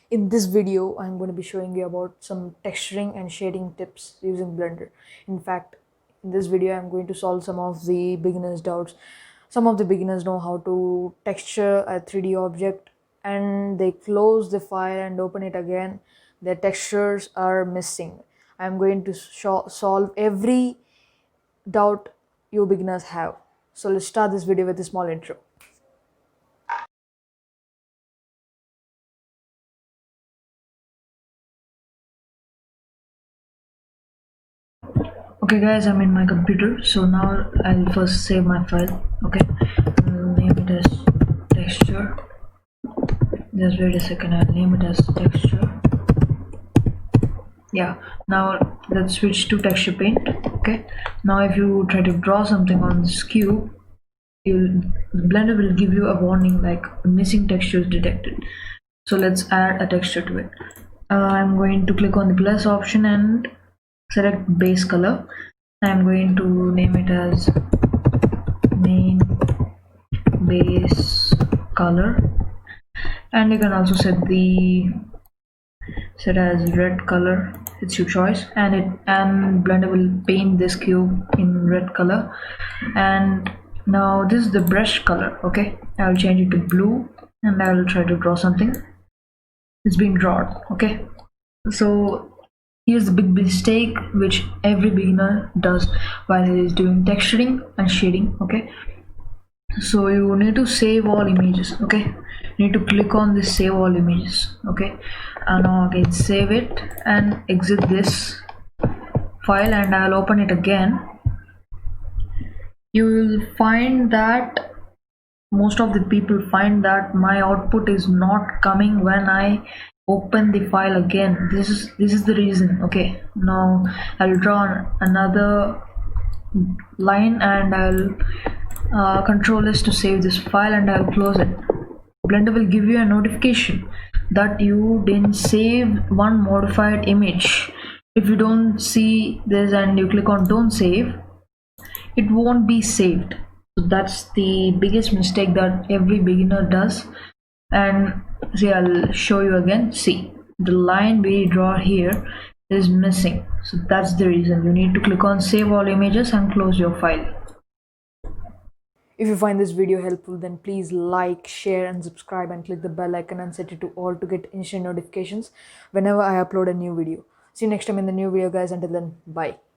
In this video, I'm going to be showing you about some texturing and shading tips using Blender. In fact, in this video, I'm going to solve some of the beginners' doubts. Some of the beginners know how to texture a 3D object and they close the file and open it again. Their textures are missing. I'm going to solve every doubt you beginners have. So let's start this video with a small intro. Okay guys, I'm in my computer, so now I'll first save my file. Okay, I'll name it as texture. Just wait a second, I'll name it as texture. Yeah, now let's switch to texture paint. Okay, now if you try to draw something on this cube, Blender will give you a warning like missing textures detected. So let's add a texture to it. I'm going to click on the plus option and select base color. I'm going to name it as main base color, and you can also set as red color. It's your choice, and Blender will paint this cube in red color. And now this is the brush color. Okay, I'll change it to blue and I will try to draw something. It's been drawn. Okay, so here's the big mistake which every beginner does while he is doing texturing and shading. Okay, so you need to save all images. Okay, you need to click on this save all images. Okay, and now again save it and exit this file, and I'll open it again. You will find that most of the people find that my output is not coming when I open the file again. This is the reason. Okay, now I'll draw another line and I'll control S to save this file and I'll close it. Blender will give you a notification that you didn't save one modified image. If you don't see this and you click on don't save, it won't be saved. So that's the biggest mistake that every beginner does. And see, I'll show you again. See, the line we draw here is missing, so that's the reason. You need to click on save all images and close your file. If you find this video helpful, then please like, share and subscribe and click the bell icon and set it to all to get instant notifications whenever I upload a new video. See you next time in the new video guys. Until then, bye.